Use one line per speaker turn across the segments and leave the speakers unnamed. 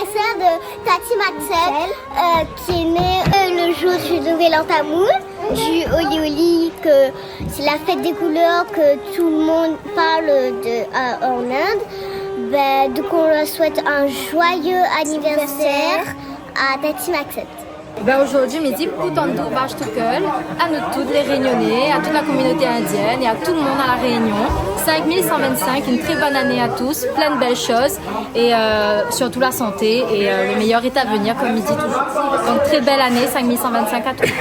l'anniversaire de Tati Maxel, qui est née le jour du Nouvel An Tamoul, du Holi Holi, que c'est la fête des couleurs que tout le monde parle en Inde. Donc on leur souhaite un joyeux anniversaire à Tati Maxel.
Aujourd'hui, je me dis Putandu Vashtukul, à nous toutes les Réunionnais, à toute la communauté indienne et à tout le monde à la Réunion. 5125, une très bonne année à tous, plein de belles choses et surtout la santé et le meilleur est à venir comme il dit toujours. Donc très belle année, 5125 à tous.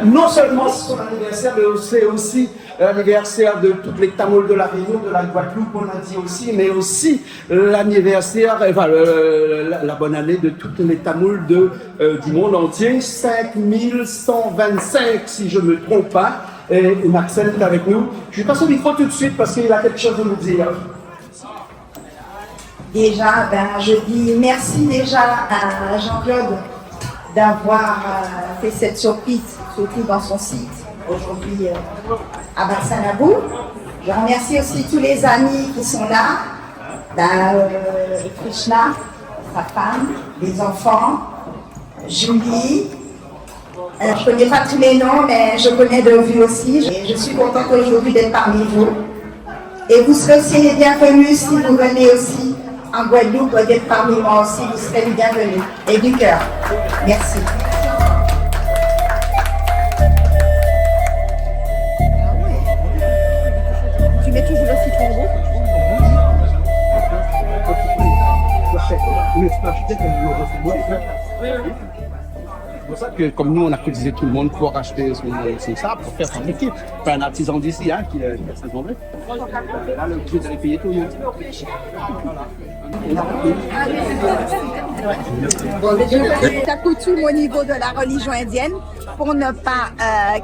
Non seulement c'est son anniversaire, mais c'est aussi l'anniversaire de toutes les Tamouls de la Réunion, de la Guadeloupe, on a dit aussi, mais aussi l'anniversaire, la bonne année de toutes les Tamouls du monde entier, 5125 si je ne me trompe pas, et Maxel est avec nous. Je vais passer au micro tout de suite parce qu'il a quelque chose à nous dire.
Déjà, je dis merci déjà à Jean-Claude d'avoir fait cette surprise, surtout dans son site, aujourd'hui à Barsanabou. Je remercie aussi tous les amis qui sont là, Krishna, sa femme, les enfants, Julie. Je ne connais pas tous les noms, mais je connais de vue aussi. Et je suis contente aujourd'hui d'être parmi vous. Et vous serez aussi les bienvenus si vous venez aussi en Guadeloupe, d'être parmi moi aussi, vous serez les bienvenus. Et du cœur. Merci.
Tu mets toujours le citron rouge.
C'est pour ça que, comme nous, on a cotisé tout le monde pour acheter son sable, pour faire fabriquer. C'est un artisan d'ici qui a sa journée. Là, le prix d'aller payer tout le monde.
Ça coutume au niveau de la religion indienne, pour ne pas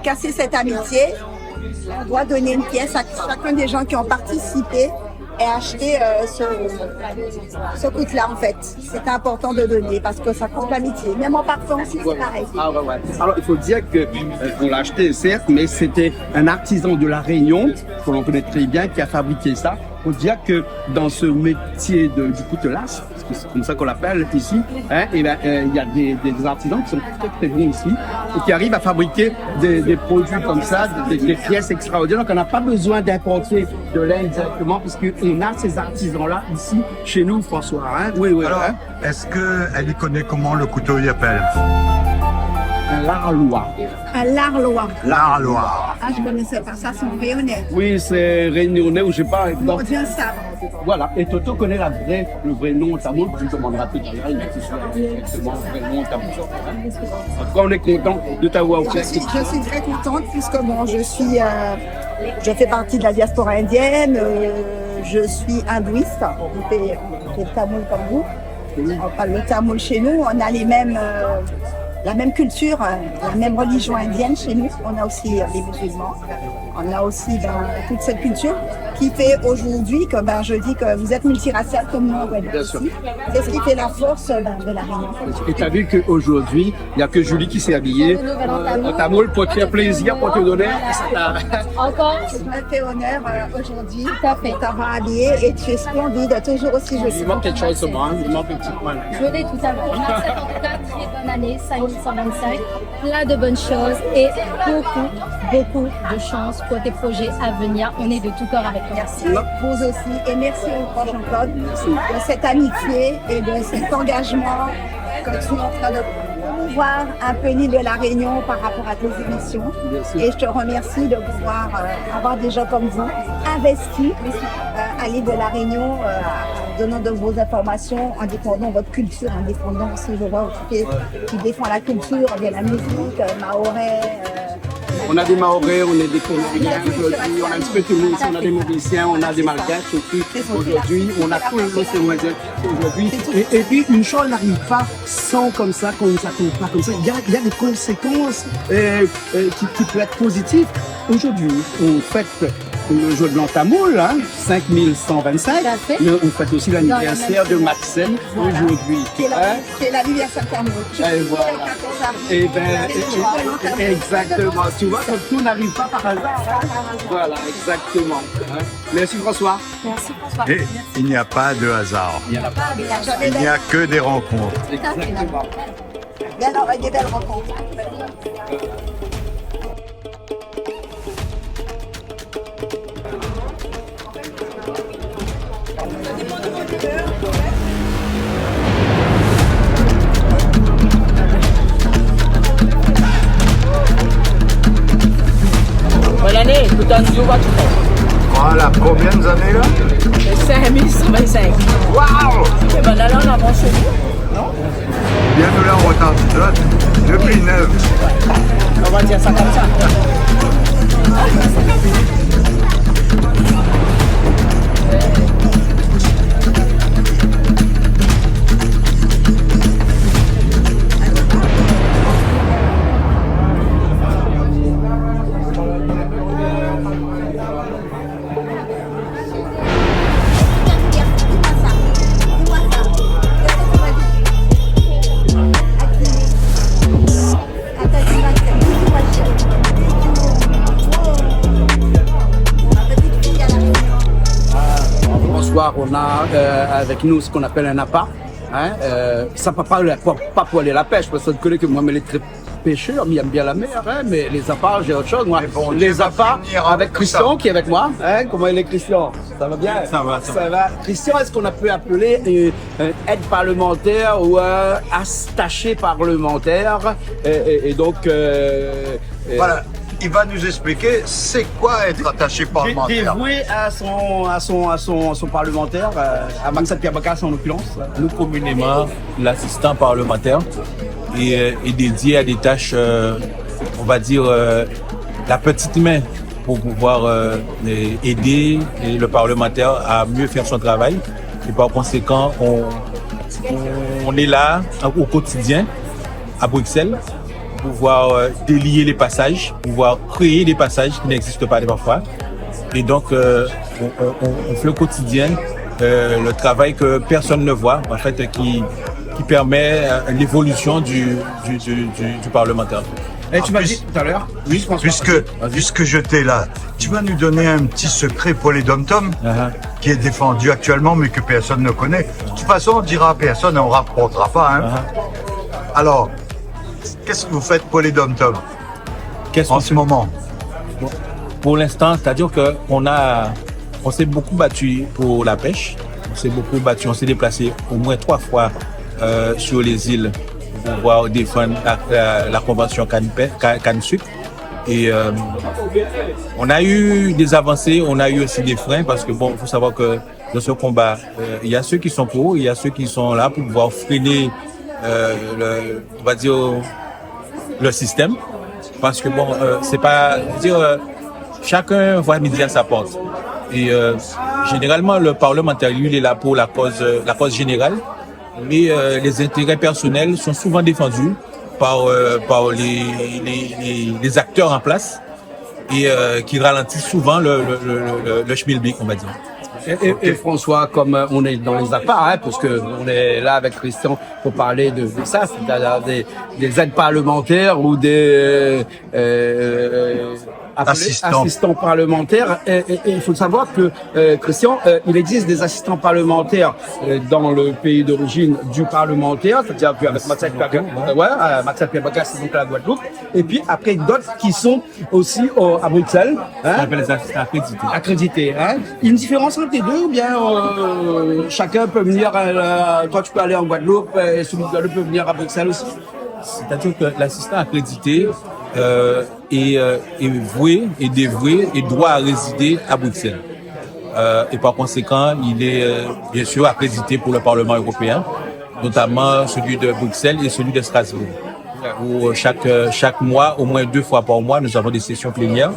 casser cette amitié, on doit donner une pièce à chacun des gens qui ont participé et acheter ce coût-là en fait. C'est important de donner parce que ça compte l'amitié. Même en partant aussi, c'est pareil.
Ah ouais. Alors il faut dire qu'on l'a acheté certes, mais c'était un artisan de la Réunion, que l'on connaît très bien, qui a fabriqué ça. Il faut dire que dans ce métier du coutelas, parce que c'est comme ça qu'on l'appelle ici, il y a des artisans qui sont très bons ici et qui arrivent à fabriquer des produits comme ça, des pièces extraordinaires. Donc on n'a pas besoin d'importer de l'Inde directement puisqu'on a ces artisans-là ici, chez nous, François. Oui.
Alors, est-ce qu'elle y connaît comment le couteau y appelle?
un larlois.
Un larlois.
Larlois.
Ah, je connaissais pas ça, c'est en réunionnais.
Oui, c'est réunionnais ou je sais pas.
Mon Dieu, ça.
Voilà, et Toto connaît le vrai nom tamoul, tu demanderas tout à l'heure, il dit exactement le vrai nom tamoul. En tout cas, on est content de t'avoir au
Je suis très contente puisque bon, je fais partie de la diaspora indienne, je suis hindouiste, on fait le tamoul comme vous. On parle le tamoul chez nous, on a la même culture, la même religion indienne chez nous. On a aussi les musulmans, on a aussi toute cette culture qui fait aujourd'hui que je dis que vous êtes multiracial comme nous.
Bien sûr.
C'est ce qui fait la force de la Réunion.
Et tu as vu qu'aujourd'hui, il n'y a que Julie qui s'est habillée en tamoul pour te faire plaisir, pour te donner.
Encore.
Je me fais honneur aujourd'hui de t'avoir habillé et tu es splendide, toujours aussi jolie.
Il manque quelque chose de moi, il manque une petite main.
Je l'ai tout à l'heure. Je vous souhaite en tout cas très bonne année, 5125, plein de bonnes choses et beaucoup de chance pour tes projets à venir. On est de tout cœur avec toi.
Merci, vous aussi, et merci encore Jean-Claude de cette amitié et de cet engagement que tu es en train de promouvoir un peu l'île de la Réunion par rapport à tes émissions. Et je te remercie de pouvoir avoir des gens comme vous investis à l'île de la Réunion, en donnant de vos informations, en défendant votre culture, en défendant aussi, je vois aussi qui défend la culture, de la musique, mahorais.
On a des Mahorais, on a des Colombiens aujourd'hui, on a un petit peu tout le monde, on a des Mauriciens, on a des Malgaches aussi. Aujourd'hui, on a tout l'océan Indien aujourd'hui. Et puis, une chose n'arrive pas sans comme ça, qu'on ne s'attend pas comme ça. Il y a des conséquences qui peuvent être positives. Aujourd'hui, on fête le jour de l'an tamoul, 5125, mais on fête aussi l'anniversaire de Maxime aujourd'hui.
C'est l'anniversaire tamoul.
Et voilà. Et exactement. Tu vois, comme tout n'arrive pas par hasard. Voilà, exactement. Merci François.
Merci François.
Et il n'y a pas de hasard. Il n'y a que des rencontres.
Exactement.
Des belles rencontres.
Bonne année, tout en dessous, va tout
Voilà, combien d'années là?
5125.
Waouh!
Et ben là, on avance chez nous.
Bien nous là en retard depuis 9.
On va dire ça comme ça.
On a avec nous ce qu'on appelle un appât. Ça ne peut pas pour aller à la pêche, parce que ça te connaît que moi, mais les très pêcheurs, mais il aime bien la mer, mais les appâts, j'ai autre chose. Moi,
bon,
les appâts avec Christian
ça.
qui est avec moi. Comment il est Christian? Ça va bien?
Ça va.
Christian, est-ce qu'on a pu appeler aide parlementaire ou attaché parlementaire? Et donc...
Voilà. Il va nous expliquer c'est quoi être attaché parlementaire.
Dévoué à son parlementaire, à Maxime Piabakas en l'occurrence.
Nous, communément, l'assistant parlementaire est dédié à des tâches, on va dire, la petite main pour pouvoir aider le parlementaire à mieux faire son travail. Et par conséquent, on est là au quotidien à Bruxelles, pouvoir délier les passages, pouvoir créer des passages qui n'existent pas parfois. Et donc, on fait au quotidien le travail que personne ne voit, en fait, qui permet l'évolution du parlementaire.
Et tu m'as dit tout à l'heure, oui,
puisque je t'ai là, tu vas nous donner un petit secret pour les dom-toms qui est défendu actuellement mais que personne ne connaît. De toute façon, on dira à personne et on ne rapportera pas. Alors, qu'est-ce que vous faites pour les dom-toms en ce moment?
Pour l'instant, c'est-à-dire qu'on s'est beaucoup battu pour la pêche. On s'est déplacé au moins 3 fois sur les îles pouvoir défendre la convention canne-sucre. Et on a eu des avancées, on a eu aussi des freins parce que bon, il faut savoir que dans ce combat, il y a ceux qui sont pour, il y a ceux qui sont là pour pouvoir freiner on va dire le système, parce que bon, c'est pas chacun voit midi à sa porte. Et généralement, le parlementaire, lui, il est là pour la cause générale, mais les intérêts personnels sont souvent défendus par les acteurs en place et qui ralentissent souvent le schmilblick, on va dire.
Et François, comme on est dans les affaires, parce que on est là avec Christian pour parler de ça, c'est-à-dire des aides parlementaires ou des assistants parlementaires. Et il faut savoir que Christian, il existe des assistants parlementaires dans le pays d'origine du parlementaire, c'est-à-dire avec Marcel Pierre Bagas, donc la Guadeloupe, et puis après d'autres qui sont aussi à Bruxelles.
On appelle les assistants accrédités.
Accrédités. Hein. Il y a une différence entre les deux ou bien chacun peut venir, toi tu peux aller en Guadeloupe et celui de Guadeloupe peut venir à Bruxelles aussi?
C'est-à-dire que l'assistant accrédité est voué et dévoué et doit résider à Bruxelles. Et par conséquent, il est bien sûr accrédité pour le Parlement européen, notamment celui de Bruxelles et celui de Strasbourg, où chaque mois, au moins 2 fois par mois, nous avons des sessions plénières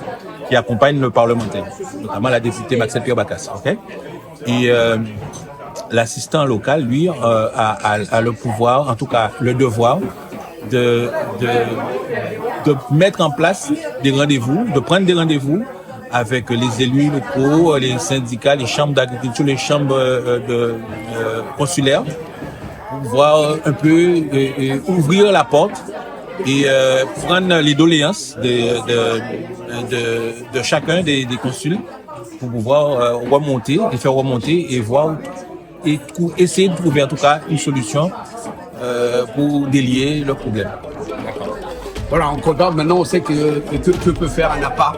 qui accompagnent le parlementaire, notamment la députée Marcel Pierre Bagas. Okay? Et l'assistant local, lui, a le pouvoir, en tout cas le devoir, de mettre en place des rendez-vous, de prendre des rendez-vous avec les élus locaux, les syndicats, les chambres d'agriculture, les chambres consulaires, pour voir un peu ouvrir la porte et prendre les doléances de chacun des consuls pour pouvoir remonter, les faire remonter et voir et essayer de trouver en tout cas une solution pour délier le problème.
Voilà, en content, maintenant on sait que peut faire un APA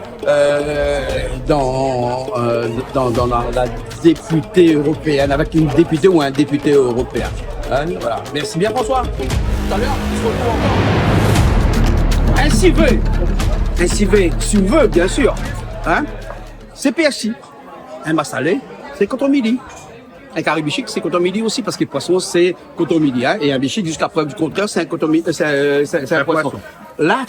dans la députée européenne, avec une députée ou un député européen. Hein, voilà. Merci bien François. Tout à l'heure, ainsi veut, si vous voulez, bien sûr. Hein? C'est PHI. Un massalé, c'est coton midi. Un caribichic, c'est coton midi aussi, parce que le poisson, c'est coton midi. Hein? Et un bichic, jusqu'à preuve du contraire, c'est un coton midi, c'est un poisson. Là,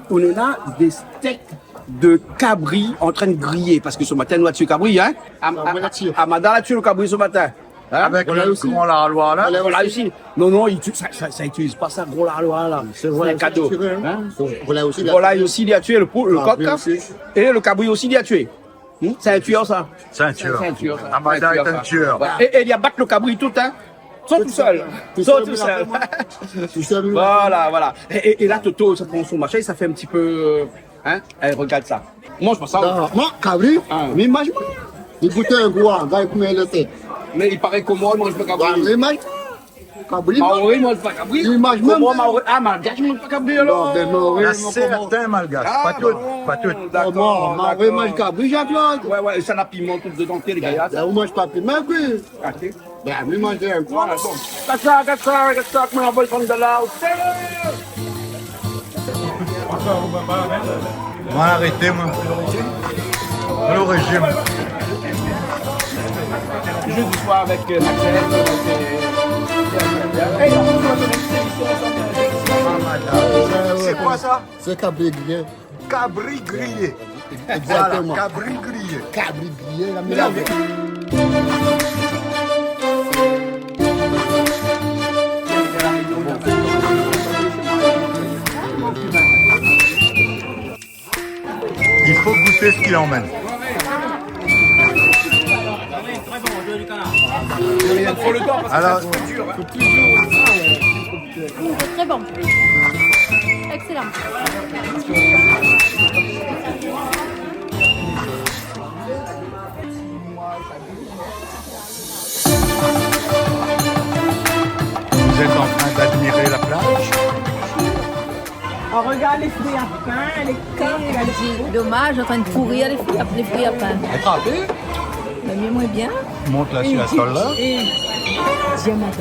on est là des steaks de cabri en train de griller, parce que ce matin, nous avons tué cabri, hein? Amada a tué le cabri ce matin. Hein?
Avec le gros larlois là.
Voilà aussi. Non, ça utilise pas ça, gros larlois là. C'est un cadeau. Hein? Volaille aussi, il a tué le coq. Et le cabri aussi, il a tué. C'est un tueur, ça.
C'est un tueur. Amada est un tueur.
Et il a battu le cabri tout, hein. Sont tout seul. Voilà. Et là, Toto, ça prend son machin, ça fait un petit peu. Hein? Regarde ça. Moi, je pense ça.
Moi, cabri, mais mange pas. Il goûte un goût, va écouter le thé.
Mais il paraît que moi, je mange pas cabri.
Mais mange. Cabri,
Maori mange pas cabri.
il mange même.
Malgache, je mange pas cabri alors.
Il y a certains malgaches, pas toutes.
D'accord.
Maori mange cabri, Jacques-Claude.
Ouais, ça n'a piment tout dedans, les gars.
On mange pas piment, oui. Ben, lui manger un goût.
Voilà, bon. Gassa, comment on va le prendre de là?
Moi, arrêtez, moi. Le régime.
Jeudi soir avec Maxel.
C'est quoi ça?
C'est cabri grillé.
Cabri grillé.
Exactement.
Voilà, cabri grillé.
Cabri grillé, la mélange.
Il faut goûter ce qu'il emmène. Alors,
C'est très bon. Excellent.
vous êtes en train d'admirer la plage?
On regarde les fruits à pain, les coques.
Dommage, en train de pourrir les fruits à pain. Le mieux, moins bien.
Monte là sur la sol là.
Diamant.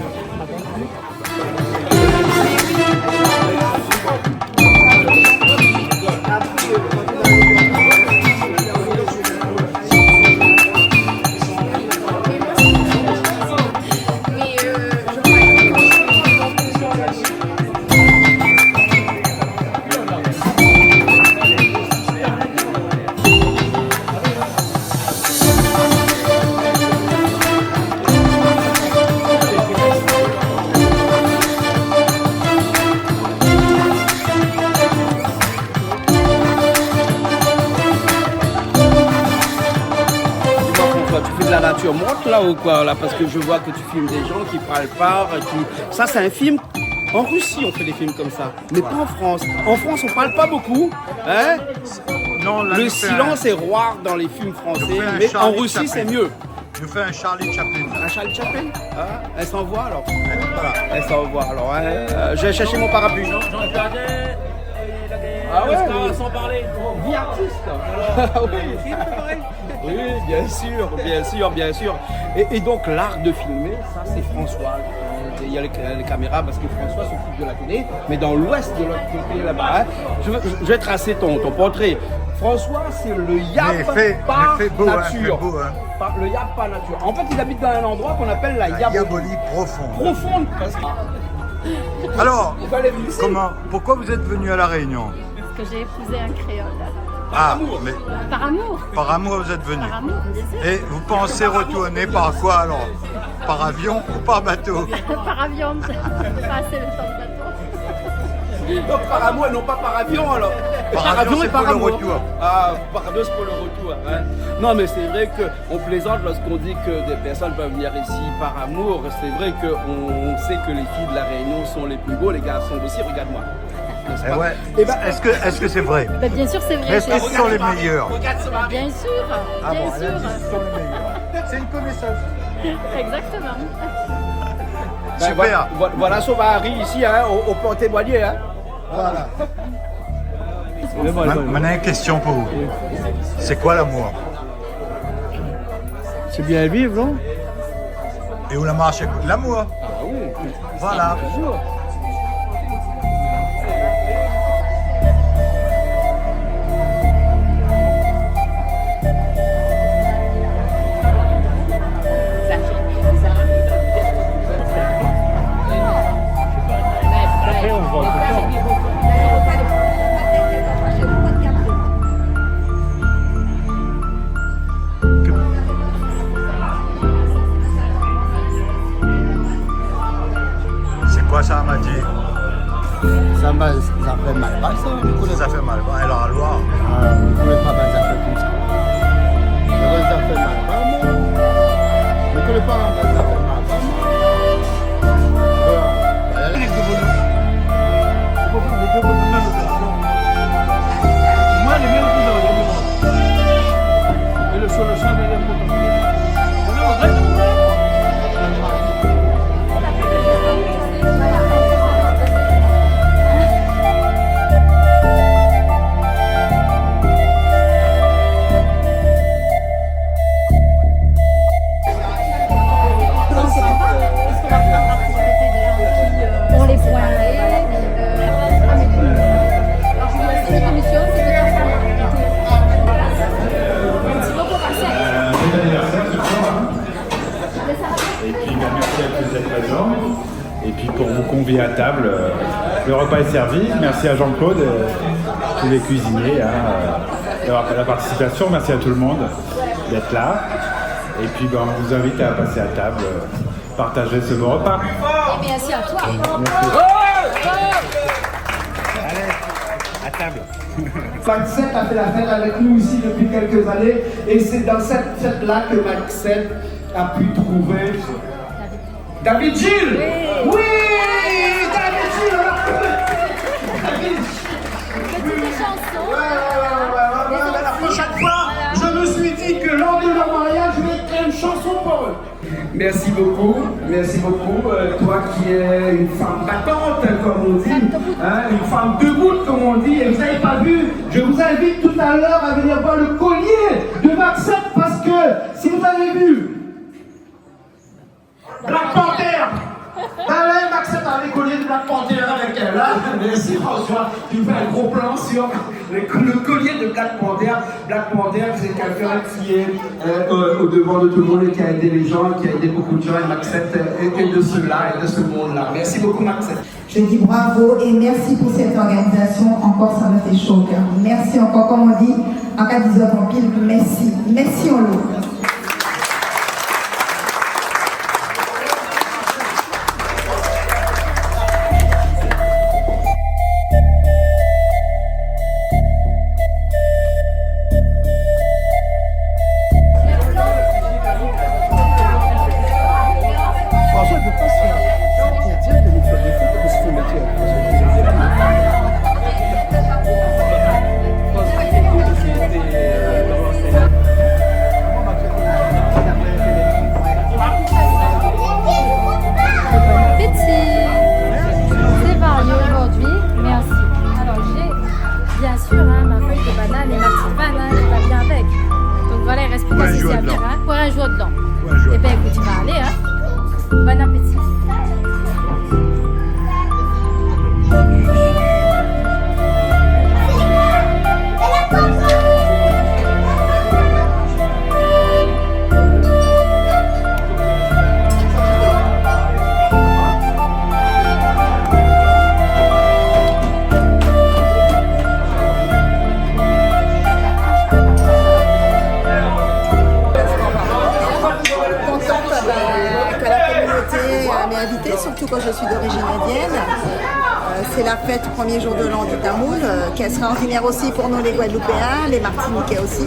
température monte là ou quoi là? Parce que je vois que tu filmes des gens qui parlent pas, Ça c'est un film. En Russie on fait des films comme ça, mais pas en France. En France on parle pas beaucoup, hein?
Non, là,
Le silence est roi dans les films français, mais en Russie c'est mieux.
Je fais un Charlie Chaplin.
Un Charlie Chaplin? Ah, elle s'envoie alors.
Voilà.
Elle s'envoie alors. Hein. Je vais chercher mon parapluie. Ah ouais, sans parler. Vie artiste. Oui, bien sûr, bien sûr, bien sûr. Et donc l'art de filmer, ça c'est François. Il y a les caméras parce que François s'occupe de la télé, mais dans l'ouest de l'autre côté là-bas, hein, je vais tracer ton portrait. François, c'est le yap par nature. Le yap par nature. En fait, il habite dans un endroit qu'on appelle la
Yabolie profonde.
Profonde parce que...
Alors, pourquoi vous êtes venu à La Réunion?
Parce que j'ai épousé un créole.
Par amour. Mais
Par amour.
par amour, vous êtes venu.
Par amour, bien sûr.
Et vous pensez retourner par quoi alors? Par avion ou par bateau?
Par avion, pas assez le temps de bateau.
Donc par amour et non pas par avion alors.
Par avion, c'est pour le retour.
Ah, par avion c'est pour le retour. Hein. Non mais c'est vrai qu'on plaisante lorsqu'on dit que des personnes peuvent venir ici par amour. C'est vrai qu'on sait que les filles de la Réunion sont les plus beaux, les garçons aussi, regarde-moi.
Eh ouais. Est-ce que c'est vrai?
Bah, bien sûr, c'est vrai.
Est-ce que ce sont les meilleurs?
Bien sûr,
Ah
bien
bon, elle a
sûr.
dit que ce sont les meilleurs. C'est une connaissance.
Exactement.
Super.
Voilà Sauvary ici, hein, au port témoigné. Hein.
Voilà. Maintenant, une question pour vous. C'est quoi l'amour?
C'est bien vivre, non?
Et où la marche? L'amour.
Ah oui.
Voilà. C'est quoi ça, Madi?
Ça fait mal, pas ça.
Ça fait mal. Alors, à Loire.
On ne connaît pas des affaires comme ça. Ça fait mal, pas moi. On ne connaît pas des affaires mal.
Moi, les mêmes couleurs, et le solution de
On les points. Cette émission, c'est de la
Et puis merci à tous d'être présents. Et puis pour vous convier à table, le repas est servi. Merci à Jean-Claude, tous les cuisiniers, d'avoir fait la participation. Merci à tout le monde d'être là. Et puis on vous invite à passer à table, partager ce beau repas.
Et merci à toi.
Allez, à table.
Maxette a fait la fête avec nous ici depuis quelques années et c'est dans cette fête-là que Maxette a pu trouver David Gilles. Oui, David Gilles. La prochaine fois, je me suis dit que lors de leur mariage, je vais écrire une chanson pour eux. Merci beaucoup, toi qui es une femme battante, comme on dit, hein, une femme debout, comme on dit, et vous n'avez pas vu, je vous invite tout à l'heure à venir voir le collier de Maxette, parce que, si vous avez vu, Black Panther, allez, Maxette a les colliers de Black Panther avec elle, là, merci François, tu fais un gros plan sur le collier de Black Panther. Black Panther, c'est quelqu'un qui est au devant de tout le monde et qui a aidé les gens, qui a aidé beaucoup de gens, et Maxette est de ceux-là et de ce monde-là. Merci beaucoup Maxette.
Je dis bravo et merci pour cette organisation. Encore, ça me fait chaud au cœur. Merci encore, comme on dit, en cas d'isole en pile, merci. Merci en l'eau.
sûr, hein, ma feuille de banane et ma petite vanne, hein, qui va bien avec. Donc voilà, il reste plus qu'à se servir, hein, pour un jour dedans. Et bien écoute, tu vas aller, hein. Bon appétit.
Surtout quand je suis d'origine indienne. C'est la fête du premier jour de l'an du Tamoul, qui est extraordinaire aussi pour nous les Guadeloupéens, les Martiniquais aussi.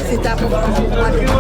C'est important pour moi d'être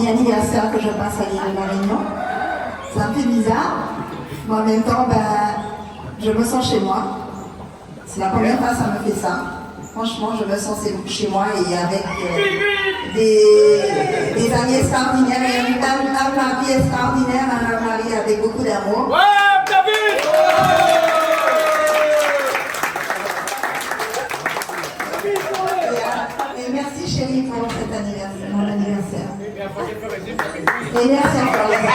anniversaire que je passe à l'île de la Réunion. C'est un peu bizarre, mais en même temps, je me sens chez moi. C'est la première fois que ça me fait ça. Franchement, je me sens chez moi et avec des amis extraordinaires et un mari extraordinaire, un mari avec beaucoup d'amour.
Ouais, David!
Et merci chérie pour cet anniversaire, mon anniversaire. Et merci encore les amis.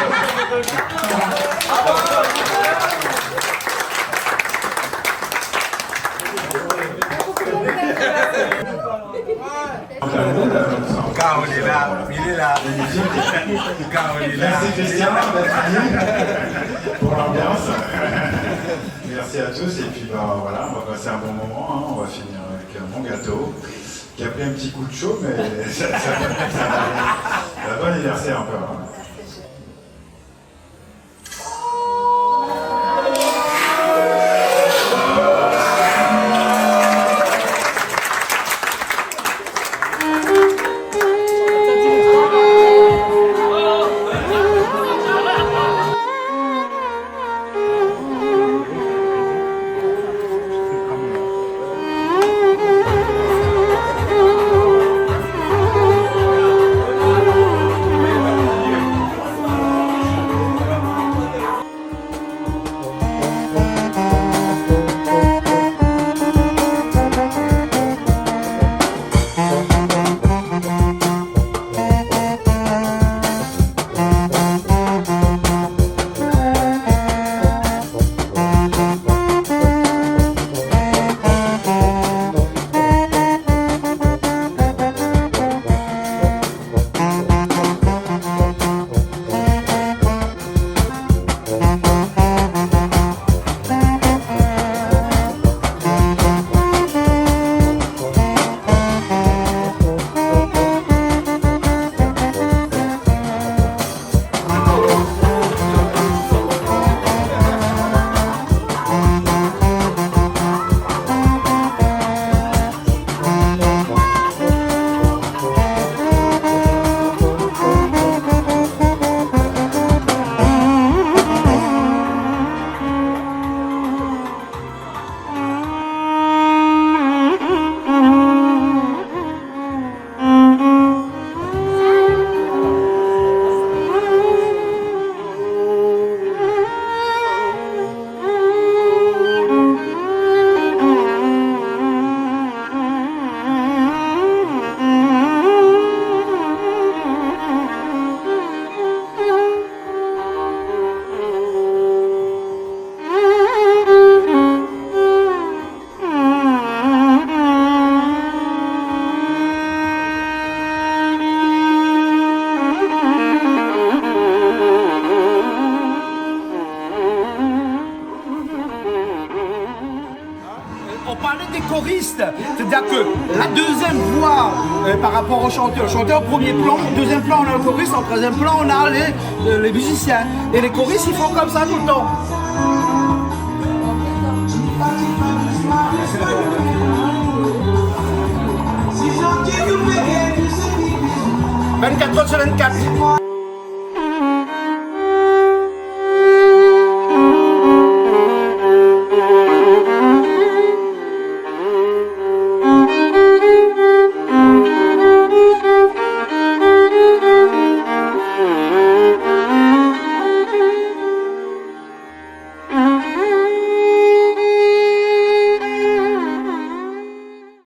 Car on est là, il est là. Car on est là.
Merci Christian d'être venu pour l'ambiance. Merci à tous et puis voilà, on va passer un bon moment, hein. On va finir avec un bon gâteau qui a pris un petit coup de chaud, mais ça va bon anniversaire un peu. Hein.
On parlait des choristes, c'est-à-dire que la deuxième voix par rapport au chanteur. Le chanteur au premier plan, au deuxième plan on a le choriste, en troisième plan on a les musiciens. Et les choristes ils font comme ça tout le temps. 24 heures sur 24.